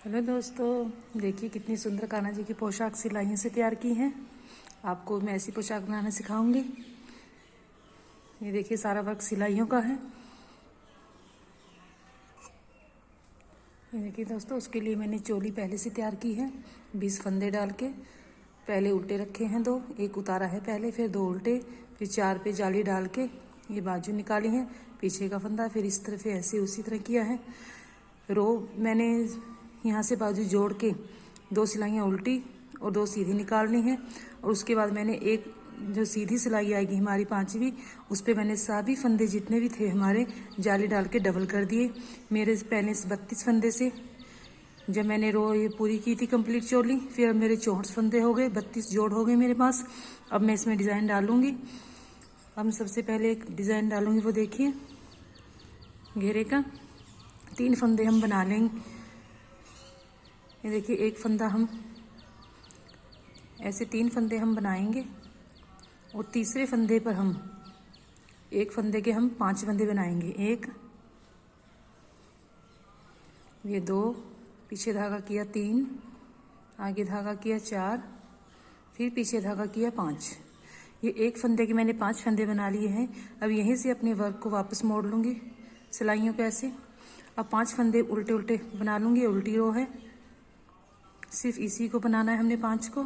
Hello दोस्तों, देखिए कितनी सुंदर कान्हा जी की पोशाक सिलाइयों से तैयार की हैं। आपको मैं ऐसी पोशाक बनाना सिखाऊंगी। ये देखिए सारा वर्क सिलाइयों का है। ये देखिए दोस्तों, उसके लिए मैंने चोली पहले से तैयार की है। 20 फंदे डाल के पहले उल्टे रखे हैं, 2 एक उतारा है पहले, फिर 2 उल्टे, फिर 4 पे जाली डाल के ये बाजू निकाली है, पीछे का फंदा, फिर इस तरफ ऐसे उसी तरह किया है। रो मैंने यहाँ से बाजू जोड़ के 2 सिलाइयाँ उल्टी और 2 सीधी निकालनी है। और उसके बाद मैंने एक जो सीधी सिलाई आएगी हमारी 5वीं, उस पर मैंने सभी फंदे जितने भी थे हमारे जाली डाल के डबल कर दिए। मेरे पहले 32 फंदे से जब मैंने रो ये पूरी की थी कंप्लीट चोली, फिर अब मेरे 64 फंदे हो गए, 32 जोड़ हो गए मेरे पास। अब मैं इसमें डिज़ाइन डालूंगी। अब सबसे पहले एक डिज़ाइन डालूंगी, वो देखिए घेरे का 3 फंदे हम बना लेंगे। ये देखिए एक फंदा हम ऐसे 3 फंदे हम बनाएंगे और तीसरे फंदे पर हम एक फंदे के हम 5 फंदे बनाएंगे। 1, ये 2, पीछे धागा किया 3, आगे धागा किया 4, फिर पीछे धागा किया 5। ये एक फंदे के मैंने 5 फंदे बना लिए हैं। अब यहीं से अपने वर्क को वापस मोड़ लूँगी सिलाइयों पे ऐसे। अब 5 फंदे उल्टे उल्टे बना लूँगी। उल्टी रो है, सिर्फ इसी को बनाना है हमने 5 को।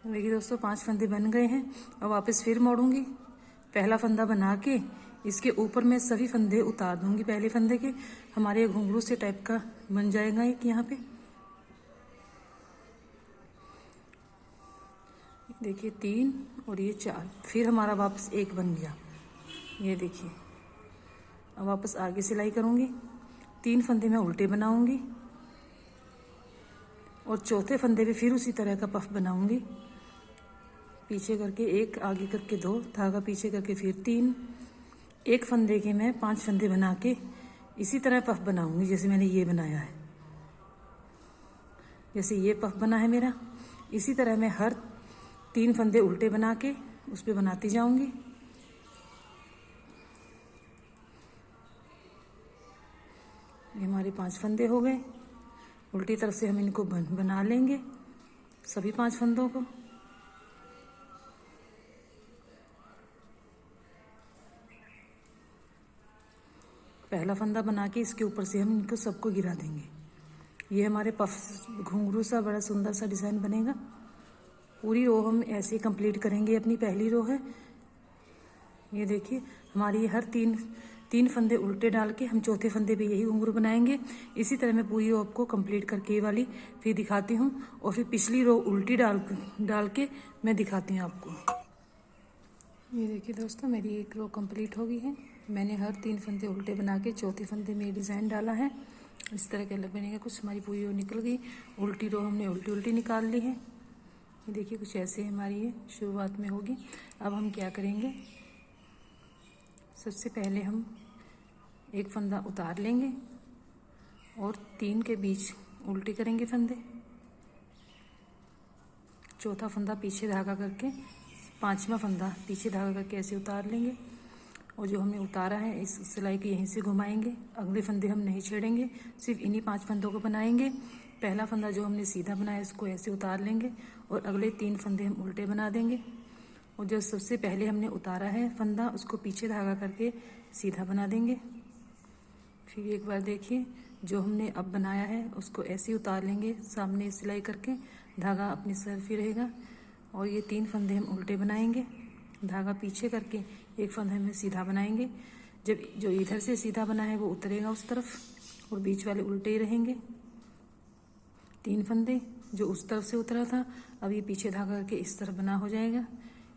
देखिए दोस्तों 5 फंदे बन गए हैं। अब वापस फिर मोड़ूंगी। पहला फंदा बना के इसके ऊपर मैं सभी फंदे उतार दूंगी पहले फंदे के। हमारे घुंघरू से टाइप का बन जाएगा एक यहाँ पे। देखिए 3 और ये 4, फिर हमारा वापस 1 बन गया। ये देखिए अब वापस आगे सिलाई करूँगी। 3 फंदे मैं उल्टे बनाऊंगी और चौथे फंदे पे फिर उसी तरह का पफ बनाऊंगी। पीछे करके 1, आगे करके 2, धागा पीछे करके फिर 3। एक फंदे के मैं 5 फंदे बना के इसी तरह पफ बनाऊंगी जैसे मैंने ये बनाया है। जैसे ये पफ बना है मेरा, इसी तरह मैं हर 3 फंदे उल्टे बना के उस पर बनाती जाऊंगी। ये हमारे 5 फंदे हो गए। उल्टी तरफ से हम इनको बना लेंगे सभी 5 फंदों को। पहला फंदा बना के इसके ऊपर से हम इनको सबको गिरा देंगे। ये हमारे पफ घुंघरू सा बड़ा सुंदर सा डिज़ाइन बनेगा। पूरी रो हम ऐसे कंप्लीट करेंगे। अपनी पहली रो है, ये देखिए हमारी हर 3 फंदे उल्टे डाल के हम चौथे फंदे पे यही घुंघरू बनाएंगे। इसी तरह मैं पूरी रो आपको कंप्लीट करके ये वाली फिर दिखाती हूँ और फिर पिछली रो उल्टी डाल के मैं दिखाती हूँ आपको। ये देखिए दोस्तों मेरी एक रो कंप्लीट हो गई है। मैंने हर 3 फंदे उल्टे बना के चौथे फंदे में डिज़ाइन डाला है। इस तरह के अलग बनेगा कुछ। हमारी पूरी रो निकल गई। उल्टी रो हमने उल्टी उल्टी निकाल ली है। ये देखिए कुछ ऐसे हमारी ये शुरुआत में होगी। अब हम क्या करेंगे, सबसे पहले हम एक फंदा उतार लेंगे और 3 के बीच उल्टे करेंगे फंदे। चौथा फंदा पीछे धागा करके, 5वां फंदा पीछे धागा करके ऐसे उतार लेंगे। और जो हमने उतारा है इस सिलाई के यहीं से घुमाएंगे। अगले फंदे हम नहीं छेड़ेंगे, सिर्फ इन्हीं 5 फंदों को बनाएंगे। पहला फंदा जो हमने सीधा बनाया इसको ऐसे उतार लेंगे और अगले 3 फंदे हम उल्टे बना देंगे। और जो सबसे पहले हमने उतारा है फंदा उसको पीछे धागा करके सीधा बना देंगे। फिर एक बार देखिए जो हमने अब बनाया है उसको ऐसे ही उतार लेंगे सामने सिलाई करके। धागा अपनी तरफ ही रहेगा और ये 3 फंदे हम उल्टे बनाएंगे। धागा पीछे करके एक फंदे में सीधा बनाएंगे। जब जो इधर से सीधा बना है वो उतरेगा उस तरफ और बीच वाले उल्टे ही रहेंगे। 3 फंदे जो उस तरफ से उतरा था अब ये पीछे धागा करके इस तरफ बना हो जाएगा।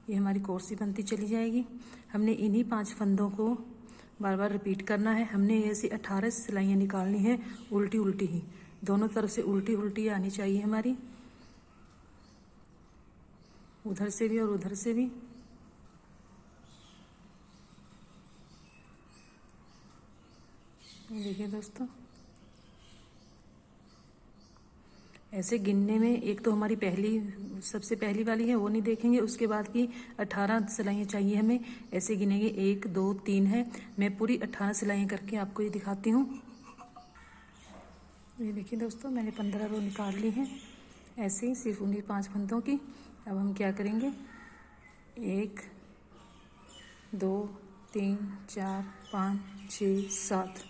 ये हमारी कोर्सी बनती चली जाएगी। हमने इन्हीं 5 फंदों को बार बार रिपीट करना है। हमने ऐसी 18 सिलाइयाँ निकालनी है उल्टी उल्टी ही, दोनों तरफ से उल्टी उल्टी आनी चाहिए हमारी, उधर से भी और उधर से भी। देखिए दोस्तों ऐसे गिनने में एक तो हमारी सबसे पहली वाली है वो नहीं देखेंगे, उसके बाद की 18 सिलाइयाँ चाहिए हमें। ऐसे गिनेंगे 1 2 3 है। मैं पूरी 18 सिलाइयाँ करके आपको ये दिखाती हूँ। ये देखिए दोस्तों, मैंने 15 रो निकाल ली हैं ऐसे ही, सिर्फ उन्हीं 5 फंदों की। अब हम क्या करेंगे, 1 2 3 4 5 6 7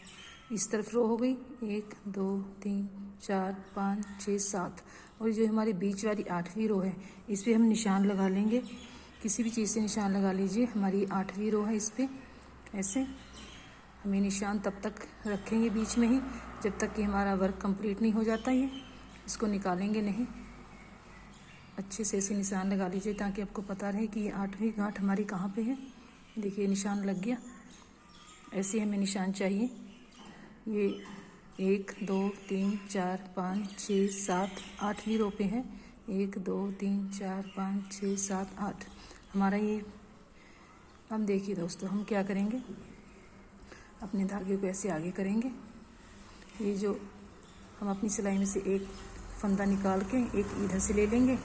इस तरफ रो हो गई, 1 2 3 4 5 6 7। और जो हमारी बीच वाली 8वीं रो है, इस पर हम निशान लगा लेंगे, किसी भी चीज़ से निशान लगा लीजिए। हमारी 8वीं रो है, इस पर ऐसे हमें निशान तब तक रखेंगे बीच में ही जब तक कि हमारा वर्क कंप्लीट नहीं हो जाता। ये इसको निकालेंगे नहीं, अच्छे से ऐसे निशान लगा लीजिए ताकि आपको पता रहे कि ये 8वीं गांठ हमारी कहाँ पे है। देखिए निशान लग गया, ऐसे हमें निशान चाहिए। ये 1 2 3 4 5 6 7 8वीं रो पे है, 1 2 3 4 5 6 7 8 हमारा ये। हम देखिए दोस्तों, हम क्या करेंगे, अपने धागे को ऐसे आगे करेंगे। ये जो हम अपनी सिलाई में से एक फंदा निकाल के एक इधर से ले लेंगे,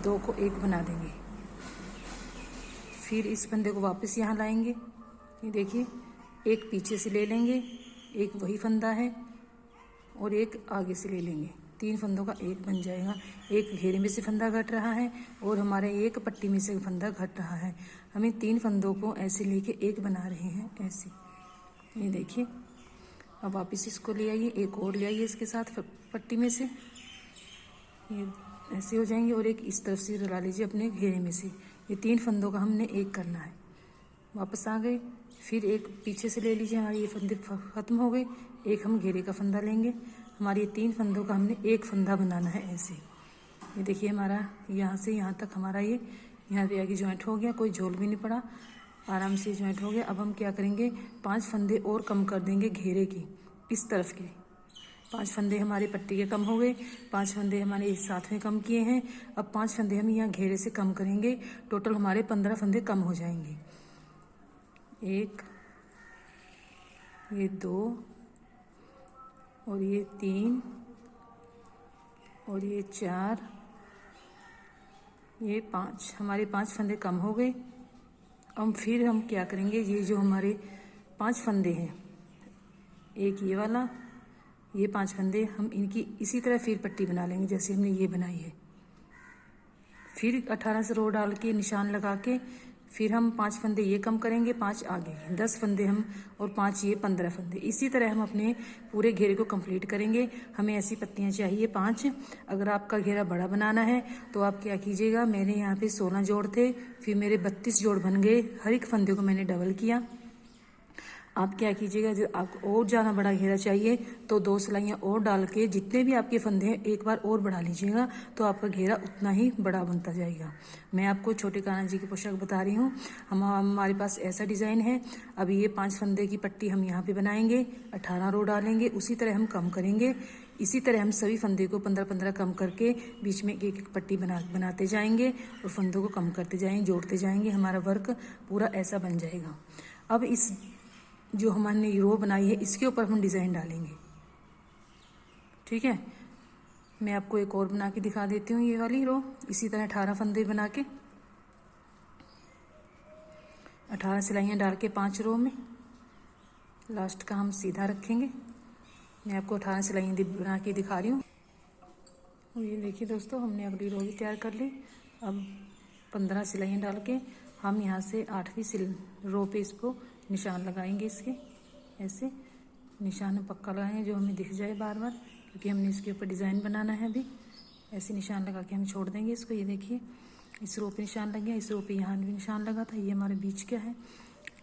2 को 1 बना देंगे। फिर इस फंदे को वापस यहाँ लाएंगे। ये देखिए, एक पीछे से ले लेंगे, एक वही फंदा है, और एक आगे से ले लेंगे। 3 फंदों का 1 बन जाएगा। एक घेरे में से फंदा घट रहा है और हमारे एक पट्टी में से फंदा घट रहा है। हमें 3 फंदों को ऐसे लेके 1 बना रहे हैं ऐसे। ये देखिए, अब वापस इसको ले आइए, एक और ले आइए इसके साथ पट्टी में से, ये ऐसे हो जाएंगे। और एक इस तरफ से डला लीजिए अपने घेरे में से। ये 3 फंदों का हमने 1 करना है। वापस आ गए, फिर एक पीछे से ले लीजिए, हमारे ये फंदे ख़त्म हो गए। एक हम घेरे का फंदा लेंगे, हमारे ये 3 फंदों का हमने 1 फंदा बनाना है ऐसे। ये देखिए, हमारा यहाँ से यहाँ तक हमारा ये यहाँ पे आगे ज्वाइंट हो गया, कोई झोल भी नहीं पड़ा, आराम से ज्वाइंट हो गया। अब हम क्या करेंगे, 5 फंदे और कम कर देंगे घेरे की, इस तरफ के 5 फंदे हमारे पट्टी के कम हो गए, 5 फंदे हमारे साथ में कम किए हैं। अब 5 फंदे हम यहाँ घेरे से कम करेंगे, टोटल हमारे 15 फंदे कम हो जाएंगे। 1, ये 2, और ये 3, और ये 4, ये 5, हमारे 5 फंदे कम हो गए। अब फिर हम क्या करेंगे, ये जो हमारे 5 फंदे हैं, एक ये वाला, ये 5 फंदे हम इनकी इसी तरह फिर पट्टी बना लेंगे जैसे हमने ये बनाई है। फिर 18 से रो डाल के निशान लगा के फिर हम 5 फंदे ये कम करेंगे, 5 आगे, 10 फंदे हम, और 5 ये, 15 फंदे। इसी तरह हम अपने पूरे घेरे को कंप्लीट करेंगे। हमें ऐसी पत्तियां चाहिए 5। अगर आपका घेरा बड़ा बनाना है तो आप क्या कीजिएगा, मैंने यहाँ पे 16 जोड़ थे, फिर मेरे 32 जोड़ बन गए। हर एक फंदे को मैंने डबल किया। आप क्या कीजिएगा, जब आपको और ज़्यादा बड़ा घेरा चाहिए तो 2 सिलाइयाँ और डाल के जितने भी आपके फंदे हैं एक बार और बढ़ा लीजिएगा, तो आपका घेरा उतना ही बड़ा बनता जाएगा। मैं आपको छोटे कान्हा जी की पोशाक बता रही हूँ। हमारे पास ऐसा डिज़ाइन है। अभी ये 5 फंदे की पट्टी हम यहाँ पे बनाएंगे, 18 रो डालेंगे, उसी तरह हम कम करेंगे। इसी तरह हम सभी फंदे को 15-15 कम करके बीच में एक एक पट्टी बनाते जाएंगे और फंदों को कम करते जाएंगे, जोड़ते जाएंगे। हमारा वर्क पूरा ऐसा बन जाएगा। अब इस जो हमने रो बनाई है इसके ऊपर हम डिज़ाइन डालेंगे, ठीक है। मैं आपको एक और बना के दिखा देती हूँ, ये वाली रो। इसी तरह 18 फंदे बना के 18 सिलाइयाँ डाल के 5 रो में लास्ट का हम सीधा रखेंगे। मैं आपको 18 सिलाइयाँ बना के दिखा रही हूँ। ये देखिए दोस्तों, हमने अगली रो भी तैयार कर ली। अब 15 सिलाइयाँ डाल के हम यहाँ से 8वीं रो पे इसको निशान लगाएंगे। इसके ऐसे निशान हम पक्का लगाएंगे जो हमें दिख जाए बार बार, क्योंकि हमने इसके ऊपर डिज़ाइन बनाना है अभी। ऐसे निशान लगा के हम छोड़ देंगे इसको। ये देखिए, इस रो पे निशान लग गया, इस रो पे यहाँ भी निशान लगा था, ये हमारे बीच का है।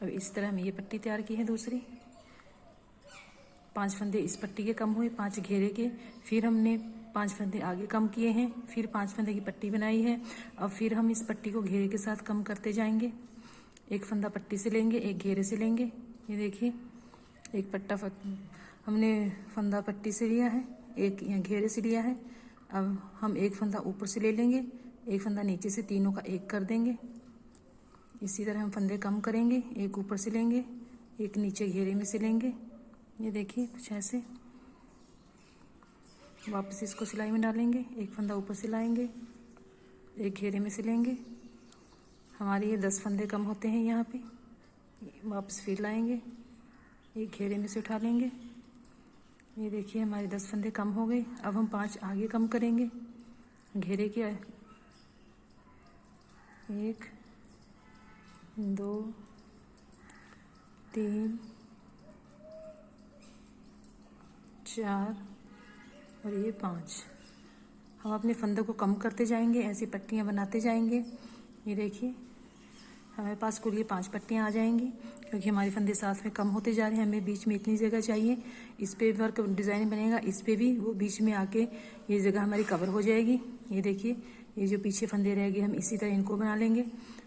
अब इस तरह हम ये पट्टी तैयार की है दूसरी। 5 फंदे इस पट्टी के कम हुए, 5 घेरे के, फिर हमने 5 फंदे आगे कम किए हैं, फिर 5 फंदे की पट्टी बनाई है। अब फिर हम इस पट्टी को घेरे के साथ कम करते जाएंगे। एक फंदा पट्टी से लेंगे, एक घेरे से लेंगे। ये देखिए, एक पट्टा हमने फंदा पट्टी से लिया है, एक यहाँ घेरे से लिया है। अब हम एक फंदा ऊपर से ले लेंगे, एक फंदा नीचे से, तीनों का 1 कर देंगे। इसी तरह हम फंदे कम करेंगे, एक ऊपर से लेंगे, एक नीचे घेरे में से लेंगे। ये देखिए कुछ ऐसे। वापस इसको सिलाई में डालेंगे, एक फंदा ऊपर से लाएंगे, एक घेरे में से लेंगे। हमारे ये 10 फंदे कम होते हैं यहाँ पे। वापस फिर लाएंगे, एक घेरे में से उठा लेंगे, ये देखिए हमारे 10 फंदे कम हो गए। अब हम 5 आगे कम करेंगे घेरे के। 1 2 3 4 और ये 5। हम अपने फंदों को कम करते जाएंगे, ऐसी पट्टियाँ बनाते जाएंगे। ये देखिए हमारे पास कुल ये 5 पट्टियाँ आ जाएंगी, क्योंकि हमारे फंदे साथ में कम होते जा रहे हैं। हमें बीच में इतनी जगह चाहिए। इस पे वर्क डिज़ाइन बनेगा, इस पे भी वो बीच में आके ये जगह हमारी कवर हो जाएगी। ये देखिए ये जो पीछे फंदे रह गए हम इसी तरह इनको बना लेंगे।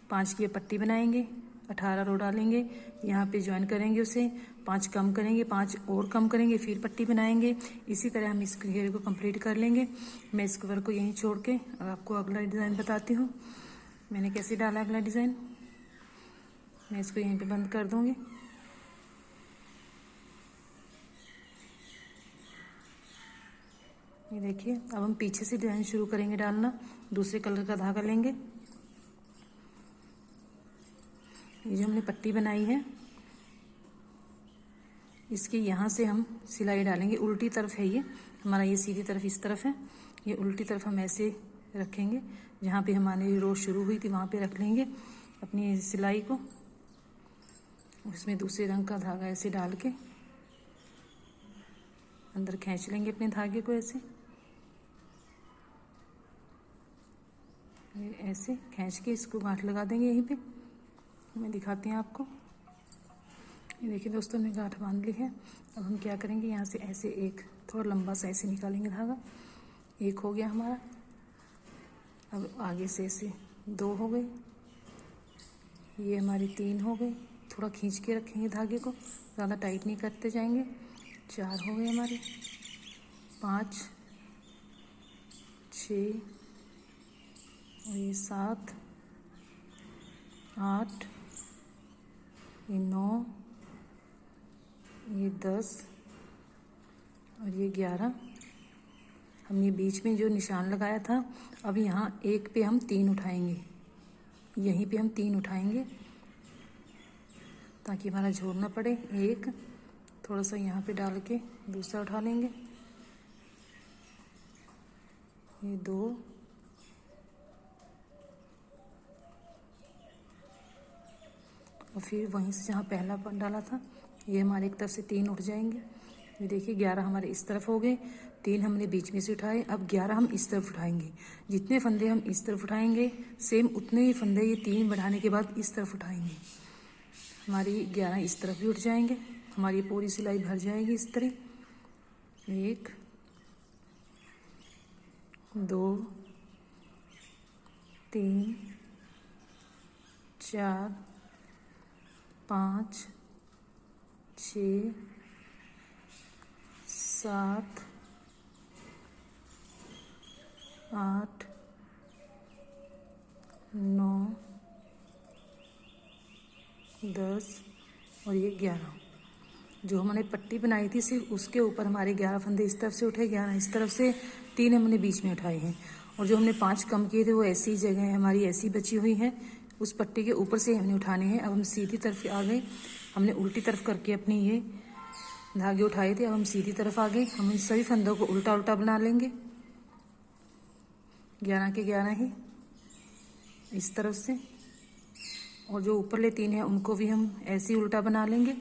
5 की पट्टी बनाएंगे, 18 रो डालेंगे, यहाँ पे ज्वाइन करेंगे उसे, 5 कम करेंगे, 5 और कम करेंगे, फिर पट्टी बनाएंगे। इसी तरह हम इस घेरे को कंप्लीट कर लेंगे। मैं इस कवर को यहीं छोड़ के आपको अगला डिज़ाइन बताती हूँ मैंने कैसे डाला अगला डिज़ाइन। मैं इसको यहीं पे बंद कर दूंगी। ये देखिए अब हम पीछे से डिज़ाइन शुरू करेंगे डालना। दूसरे कलर का धागा लेंगे। ये जो हमने पट्टी बनाई है इसके यहाँ से हम सिलाई डालेंगे। उल्टी तरफ है ये हमारा, ये सीधी तरफ इस तरफ है, ये उल्टी तरफ हम ऐसे रखेंगे। जहाँ पे हमारी रो शुरू हुई थी वहाँ पे रख लेंगे अपनी सिलाई को। उसमें दूसरे रंग का धागा ऐसे डाल के अंदर खींच लेंगे अपने धागे को। ऐसे ऐसे खींच के इसको गांठ लगा देंगे यहीं पे। मैं दिखाती हूँ आपको। ये देखिए दोस्तों हमने गांठ बांध ली है। अब हम क्या करेंगे, यहाँ से ऐसे एक थोड़ा लंबा सा ऐसे निकालेंगे धागा। एक हो गया हमारा। अब आगे से ऐसे 2 हो गए, ये हमारी 3 हो गई। थोड़ा खींच के रखेंगे धागे को, ज़्यादा टाइट नहीं करते जाएंगे। 4 हो गए हमारे, 5 6 और ये 7 8 ये 9 ये 10 और ये 11। हमने बीच में जो निशान लगाया था, अब यहाँ एक पे हम 3 उठाएंगे, यहीं पे हम 3 उठाएंगे ताकि हमारा झोर ना पड़े। एक थोड़ा सा यहाँ पे डाल के दूसरा उठा लेंगे, ये 2 और फिर वहीं से जहाँ पहला डाला था ये हमारे एक तरफ से 3 उठ जाएंगे। ये देखिए 11 हमारे इस तरफ हो गए, 3 हमने बीच में से उठाए। अब 11 हम इस तरफ उठाएंगे। जितने फंदे हम इस तरफ उठाएंगे सेम उतने ही फंदे ये 3 बढ़ाने के बाद इस तरफ उठाएंगे। हमारी 11 इस तरफ भी उठ जाएंगे। हमारी पूरी सिलाई भर जाएगी इस तरह। 1 2 3 4 5 6 7 8 9 10 और ये 11। जो हमने पट्टी बनाई थी सिर्फ उसके ऊपर हमारे 11 फंदे इस तरफ से उठे, 11 इस तरफ से, 3 हमने बीच में उठाए हैं। और जो हमने 5 कम किए थे वो ऐसी जगह हमारी ऐसी बची हुई है, उस पट्टी के ऊपर से हमने उठाने हैं। अब हम सीधी तरफ आ गए। हमने उल्टी तरफ करके अपनी ये धागे उठाए थे, अब हम सीधी तरफ आ गए। हम इन सभी फंदों को उल्टा उल्टा बना लेंगे, 11 के 11 ही इस तरफ से। और जो ऊपरले 3 हैं उनको भी हम ऐसे ही उल्टा बना लेंगे।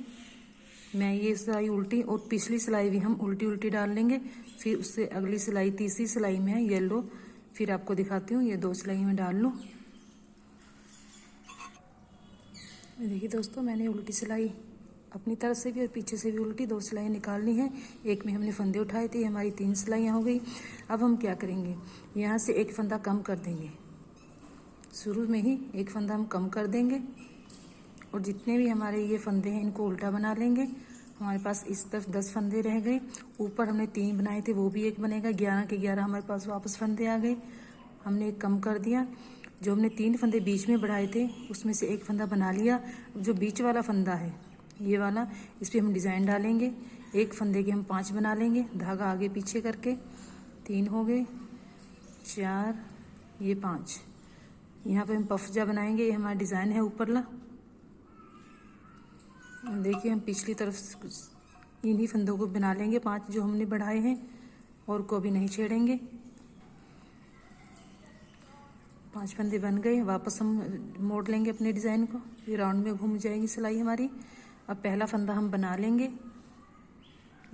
मैं ये सिलाई उल्टी और पिछली सिलाई भी हम उल्टी उल्टी डाल लेंगे। फिर उससे अगली सिलाई, तीसरी सिलाई में है येलो, फिर आपको दिखाती हूँ। ये 2 सिलाई में डाल लूँ। देखिए दोस्तों मैंने उल्टी सिलाई अपनी तरफ से भी और पीछे से भी उल्टी 2 सिलाई निकालनी है। एक में हमने फंदे उठाए थे, हमारी 3 सिलाइयाँ हो गई। अब हम क्या करेंगे, यहाँ से एक फंदा कम कर देंगे। शुरू में ही एक फंदा हम कम कर देंगे और जितने भी हमारे ये फंदे हैं इनको उल्टा बना लेंगे। हमारे पास इस तरफ 10 फंदे रह गए। ऊपर हमने 3 बनाए थे, वो भी एक बनेगा। 11 के 11 हमारे पास वापस फंदे आ गए। हमने एक कम कर दिया। जो हमने 3 फंदे बीच में बढ़ाए थे उसमें से एक फंदा बना लिया। जो बीच वाला फंदा है ये वाला, इस पर हम डिज़ाइन डालेंगे। एक फंदे के हम 5 बना लेंगे, धागा आगे पीछे करके। 3 हो गए, 4, ये 5। यहाँ पे हम पफजा बनाएंगे। ये हमारा डिज़ाइन है ऊपरला। देखिए हम पिछली तरफ इन्हीं फंदों को बना लेंगे 5 जो हमने बढ़ाए हैं, और को भी नहीं छेड़ेंगे। 5 फंदे बन गए। वापस हम मोड़ लेंगे अपने डिज़ाइन को, फिर राउंड में घूम जाएगी सिलाई हमारी। अब पहला फंदा हम बना लेंगे,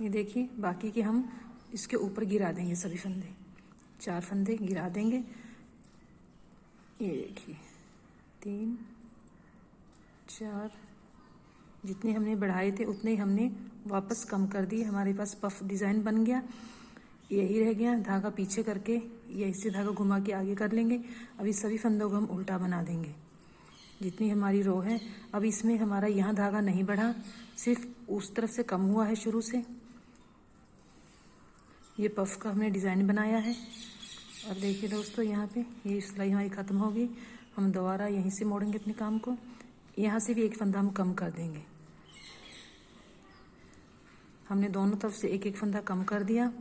ये देखिए। बाकी के हम इसके ऊपर गिरा देंगे सभी फंदे, 4 फंदे गिरा देंगे। ये देखिए 3 4, जितने हमने बढ़ाए थे उतने ही हमने वापस कम कर दिए। हमारे पास पफ डिज़ाइन बन गया। यही रह गया, धागा पीछे करके या इससे धागा घुमा के आगे कर लेंगे। अभी सभी फंदों को हम उल्टा बना देंगे जितनी हमारी रो है। अब इसमें हमारा यहाँ धागा नहीं बढ़ा, सिर्फ उस तरफ से कम हुआ है शुरू से। ये पफ का हमने डिज़ाइन बनाया है। अब देखिए दोस्तों, यहाँ पे ये सिलाई हमारी ख़त्म होगी। हम दोबारा यहीं से मोड़ेंगे अपने काम को। यहाँ से भी एक फंदा हम कम कर देंगे। हमने दोनों तरफ से एक एक फंदा कम कर दिया।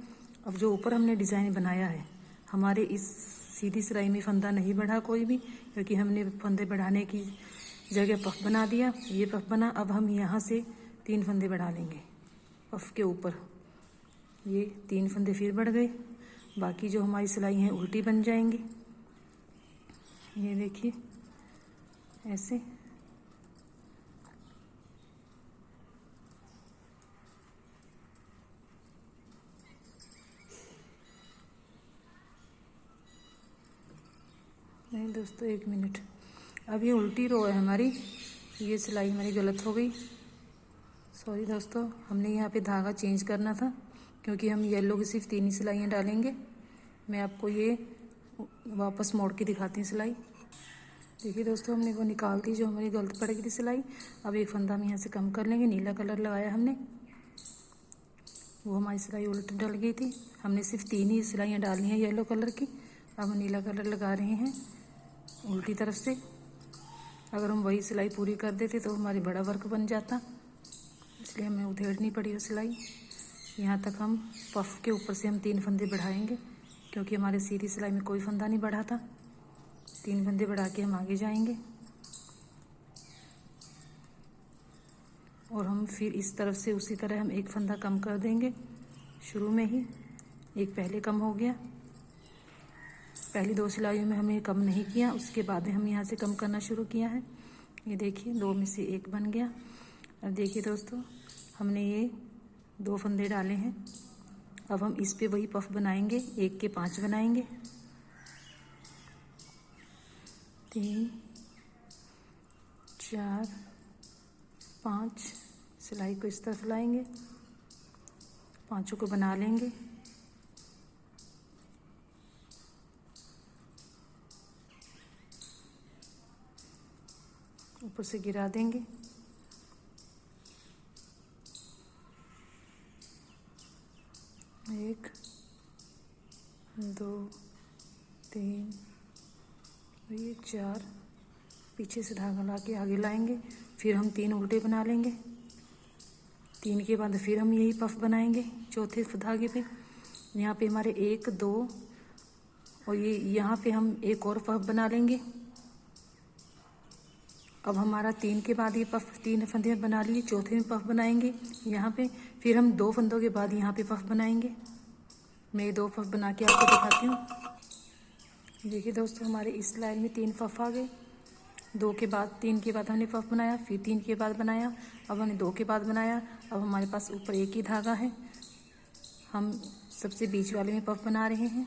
अब जो ऊपर हमने डिज़ाइन बनाया है, हमारे इस सीधी सिलाई में फंदा नहीं बढ़ा कोई भी, क्योंकि हमने फंदे बढ़ाने की जगह पफ बना दिया। ये पफ बना। अब हम यहाँ से 3 फंदे बढ़ा लेंगे पफ के ऊपर। ये 3 फंदे फिर बढ़ गए। बाकी जो हमारी सिलाई हैं उल्टी बन जाएंगी। ये देखिए ऐसे। नहीं दोस्तों, 1 मिनट। अब ये उल्टी रो है हमारी, ये सिलाई हमारी गलत हो गई। सॉरी दोस्तों, हमने यहाँ पे धागा चेंज करना था, क्योंकि हम येलो की सिर्फ 3 ही सिलाइयाँ डालेंगे। मैं आपको ये वापस मोड़ के दिखाती हूँ सिलाई। देखिए दोस्तों, हमने वो निकाल दी जो हमारी गलत पड़ गई थी सिलाई। अब एक फंदा हम यहाँ से कम कर लेंगे। नीला कलर लगाया हमने, वो हमारी सिलाई उल्टी डल गई थी। हमने सिर्फ 3 ही सिलाइयाँ डाली हैं येलो कलर की। अब हम नीला कलर लगा रहे हैं उल्टी तरफ से। अगर हम वही सिलाई पूरी कर देते तो हमारी बड़ा वर्क बन जाता, इसलिए हमें उधेड़नी पड़ी वो सिलाई। यहाँ तक हम पफ के ऊपर से हम 3 फंदे बढ़ाएंगे, क्योंकि हमारे सीधी सिलाई में कोई फंदा नहीं बढ़ा था। 3 फंदे बढ़ा के हम आगे जाएंगे। और हम फिर इस तरफ से उसी तरह हम एक फंदा कम कर देंगे। शुरू में ही एक पहले कम हो गया। पहली 2 सिलाइयों में हमने कम नहीं किया, उसके बाद हम यहाँ से कम करना शुरू किया है। ये देखिए 2 में से 1 बन गया। अब देखिए दोस्तों, हमने ये 2 फंदे डाले हैं। अब हम इस पे वही पफ बनाएंगे, 1 के 5 बनाएंगे। 3 4 5 सिलाई को इस तरफ लाएंगे, 5 को बना लेंगे। ऊपर से गिरा देंगे। 1 2 3 और ये 4। पीछे से धागा ला के आगे लाएंगे। फिर हम 3 उल्टे बना लेंगे। 3 के बाद फिर हम यही पफ बनाएंगे चौथे धागे पे। यहाँ पे हमारे 1 2 और ये यहाँ पे हम एक और पफ बना लेंगे। अब हमारा 3 के बाद ये पफ 3 फंदे बना लिए, चौथे में पफ बनाएंगे यहाँ पे। फिर हम 2 फंदों के बाद यहाँ पे पफ बनाएंगे। मैं ये 2 पफ बना के आपको दिखाती हूँ। देखिए दोस्तों, हमारे इस लाइन में 3 पफ आ गए। 2 के बाद 3 के बाद हमने पफ बनाया, फिर 3 के बाद बनाया, अब हमने 2 के बाद बनाया। अब हमारे पास ऊपर एक ही धागा है। हम सबसे बीच वाले में पफ बना रहे हैं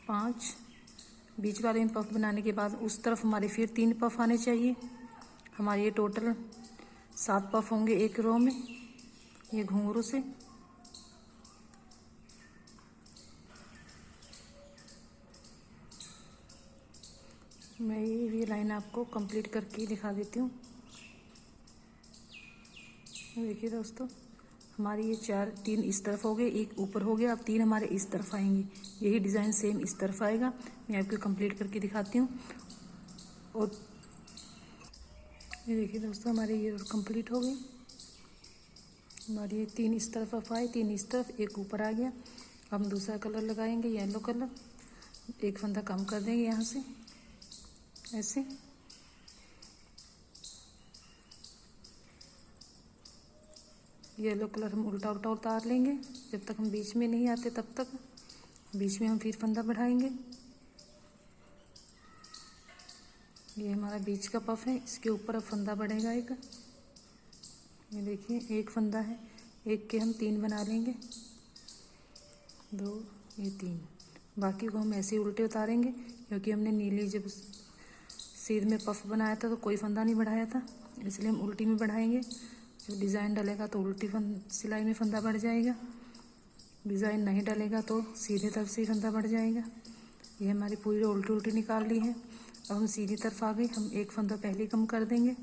5। बीच वाले में पफ बनाने के बाद उस तरफ हमारे फिर 3 पफ आने चाहिए। हमारे ये टोटल 7 पफ होंगे एक रो में, ये घुंघरू से। मैं ये लाइन आपको कंप्लीट करके दिखा देती हूँ। देखिए दोस्तों, हमारी ये 3 इस तरफ हो गए, एक ऊपर हो गया। अब 3 हमारे इस तरफ आएंगे। यही डिज़ाइन सेम इस तरफ आएगा। मैं आपको कंप्लीट करके दिखाती हूँ। और ये देखिए दोस्तों, हमारे ये कंप्लीट हो गई। हमारी ये 3 इस तरफ आए, 3 इस तरफ, एक ऊपर आ गया। अब हम दूसरा कलर लगाएंगे, येलो कलर। एक फंदा कम कर देंगे यहाँ से ऐसे। येलो कलर हम उल्टा उल्टा उतार लेंगे। जब तक हम बीच में नहीं आते तब तक बीच में हम फिर फंदा बढ़ाएंगे। ये हमारा बीच का पफ है, इसके ऊपर अब फंदा बढ़ेगा एक। ये देखिए एक फंदा है, एक के हम 3 बना लेंगे, 2 ये 3। बाकी को हम ऐसे ही उल्टे उतारेंगे, क्योंकि हमने नीली जब सीध में पफ बनाया था तो कोई फंदा नहीं बढ़ाया था, इसलिए हम उल्टी में बढ़ाएंगे। जब डिज़ाइन डलेगा तो उल्टी सिलाई में फंदा बढ़ जाएगा, डिज़ाइन नहीं डलेगा तो सीधे तरफ से ही फंदा बढ़ जाएगा। ये हमारी पूरी उल्टी उल्टी निकाल ली है। अब हम सीधी तरफ आ गए, हम एक फंदा पहले कम कर देंगे।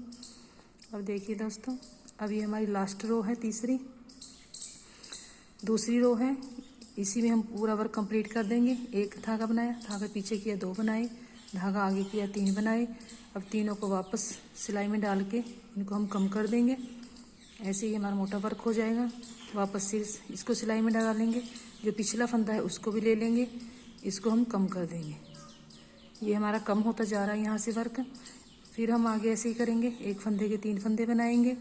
अब देखिए दोस्तों, अब ये हमारी लास्ट रो है, दूसरी रो है, इसी में हम पूरा वर्क कंप्लीट कर देंगे। एक धागा बनाया, धागा पीछे किया 2 बनाए, धागा आगे किया 3 बनाए। अब तीनों को वापस सिलाई में डाल के इनको हम कम कर देंगे। ऐसे ही हमारा मोटा वर्क हो जाएगा। वापस से इसको सिलाई में डालेंगे, जो पिछला फंदा है उसको भी ले लेंगे, इसको हम कम कर देंगे। ये हमारा कम होता जा रहा है यहाँ से वर्क। फिर हम आगे ऐसे ही करेंगे, एक फंदे के 3 फंदे बनाएंगे,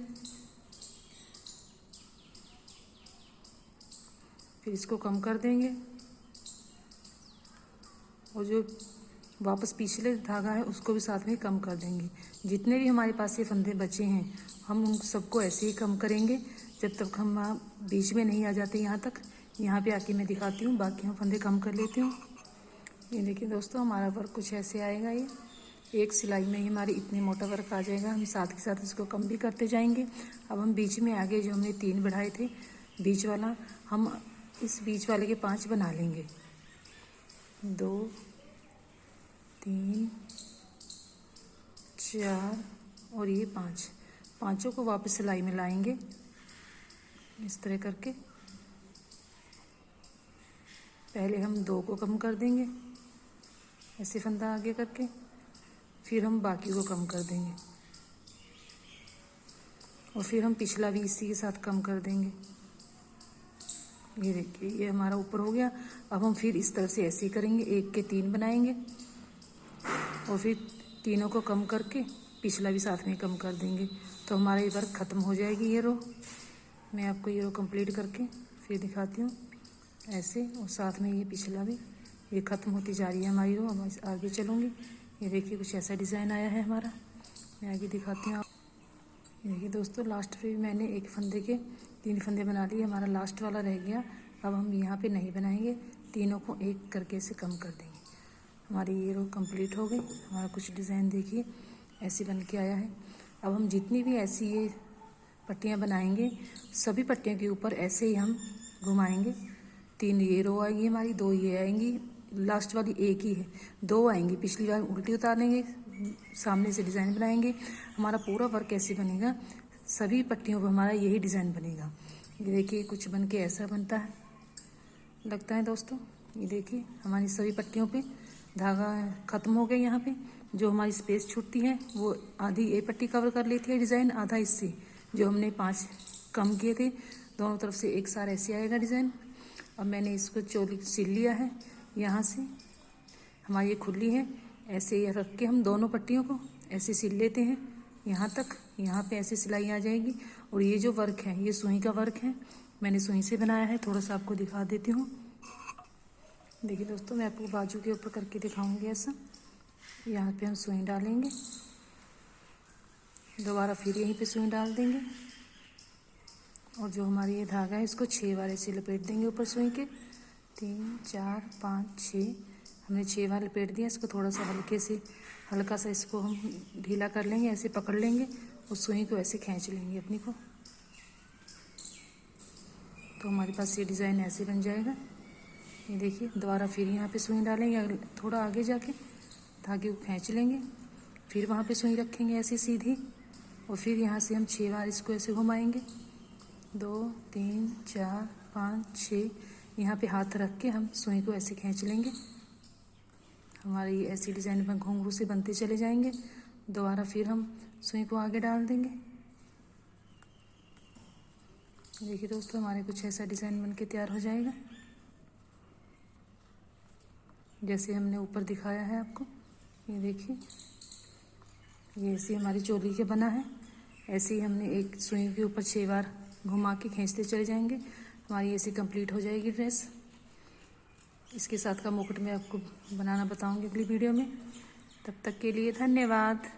फिर इसको कम कर देंगे। और जो वापस पिछले धागा है उसको भी साथ में कम कर देंगे। जितने भी हमारे पास ये फंदे बचे हैं हम उन सबको ऐसे ही कम करेंगे जब तक हम बीच में नहीं आ जाते यहाँ तक। यहाँ पे आके मैं दिखाती हूँ, बाकी हम फंदे कम कर लेती हूँ। ये देखिए दोस्तों, हमारा वर्क कुछ ऐसे आएगा। ये एक सिलाई में ही हमारी इतनी मोटा वर्क आ जाएगा। हम साथ के साथ इसको कम भी करते जाएंगे। अब हम बीच में आगे जो हमने 3 बढ़ाए थे बीच वाला, हम इस बीच वाले के 5 बना लेंगे, 2 3 4 और ये 5। पांचों को वापस सिलाई में लाएंगे इस तरह करके। पहले हम 2 को कम कर देंगे ऐसे फंदा आगे करके, फिर हम बाकी को कम कर देंगे और फिर हम पिछला भी इसी के साथ कम कर देंगे। ये देखिए, ये हमारा ऊपर हो गया। अब हम फिर इस तरफ से ऐसे ही करेंगे, 1 के 3 बनाएंगे और फिर तीनों को कम करके पिछला भी साथ में कम कर देंगे, तो हमारा ये वर्क ख़त्म हो जाएगी। ये रो मैं आपको ये रो कंप्लीट करके फिर दिखाती हूँ ऐसे, और साथ में ये पिछला भी, ये ख़त्म होती जा रही है हमारी रो। अब आगे चलूँगी। ये देखिए कुछ ऐसा डिज़ाइन आया है हमारा, मैं आगे दिखाती हूँ। ये देखिए दोस्तों, लास्ट पे भी मैंने एक फंदे के 3 फंदे बना लिए, हमारा लास्ट वाला रह गया। अब हम यहाँ पे नहीं बनाएंगे, तीनों को एक करके से कम कर देंगे। हमारी ये रो कंप्लीट हो गई। हमारा कुछ डिज़ाइन देखिए ऐसे बन के आया है। अब हम जितनी भी ऐसी ये पट्टियाँ बनाएंगे, सभी पट्टियों के ऊपर ऐसे ही हम घुमाएंगे। 3 ये रो आएगी हमारी, 2 ये आएंगी, लास्ट वाली एक ही है, 2 आएंगी। पिछली बार उल्टी उतारेंगे, सामने से डिज़ाइन बनाएंगे। हमारा पूरा वर्क ऐसे बनेगा, सभी पट्टियों पर हमारा यही डिज़ाइन बनेगा। ये देखिए कुछ बन के ऐसा बनता है, लगता है दोस्तों। ये देखिए हमारी सभी पट्टियों पे धागा ख़त्म हो गया। यहाँ पे जो हमारी स्पेस छूटती है वो आधी ये पट्टी कवर कर लेती है डिज़ाइन, आधा इससे जो हमने 5 कम किए थे, दोनों तरफ से एक साथ ऐसे आएगा डिज़ाइन। अब मैंने इसको चोली सिल लिया है, यहाँ से हमारी ये खुली है, ऐसे ही रख के हम दोनों पट्टियों को ऐसे सिल लेते हैं यहाँ तक। यहाँ पे ऐसे सिलाई आ जाएगी। और ये जो वर्क है ये सुई का वर्क है, मैंने सुई से बनाया है। थोड़ा सा आपको दिखा देती हूँ। देखिए दोस्तों, मैं आपको बाजू के ऊपर करके दिखाऊंगी ऐसा। यहाँ पे हम सुई डालेंगे, दोबारा फिर यहीं पे सुई डाल देंगे और जो हमारी ये धागा है इसको 6 बार ऐसे लपेट देंगे ऊपर सुई के। 3 4 5 6 हमने 6 बार लपेट दिया। इसको थोड़ा सा हल्का सा इसको हम ढीला कर लेंगे, ऐसे पकड़ लेंगे और सुई को ऐसे खींच लेंगे अपनी को, तो हमारे पास ये डिज़ाइन ऐसे बन जाएगा। ये देखिए, दोबारा फिर यहाँ पे सुई डालेंगे, थोड़ा आगे जाके धागे को खींच लेंगे, फिर वहाँ पे सुई रखेंगे ऐसे सीधी, और फिर यहाँ से हम 6 बार इसको ऐसे घुमाएंगे। 2 3 4 5 6 यहाँ पे हाथ रख के हम सुई को ऐसे खींच लेंगे। हमारी ये ऐसी डिज़ाइन में घुंघरू से बनते चले जाएंगे। दोबारा फिर हम सुई को आगे डाल देंगे। देखिए दोस्तों, हमारे कुछ ऐसा डिज़ाइन बन के तैयार हो जाएगा जैसे हमने ऊपर दिखाया है आपको। ये देखिए, ये ऐसे हमारी चोली के बना है। ऐसे ही हमने एक सुई के ऊपर 6 बार घुमा के खींचते चले जाएंगे। हमारी ऐसी कंप्लीट हो जाएगी ड्रेस। इसके साथ का मुकुट मैं आपको बनाना बताऊंगी अगली वीडियो में। तब तक के लिए धन्यवाद।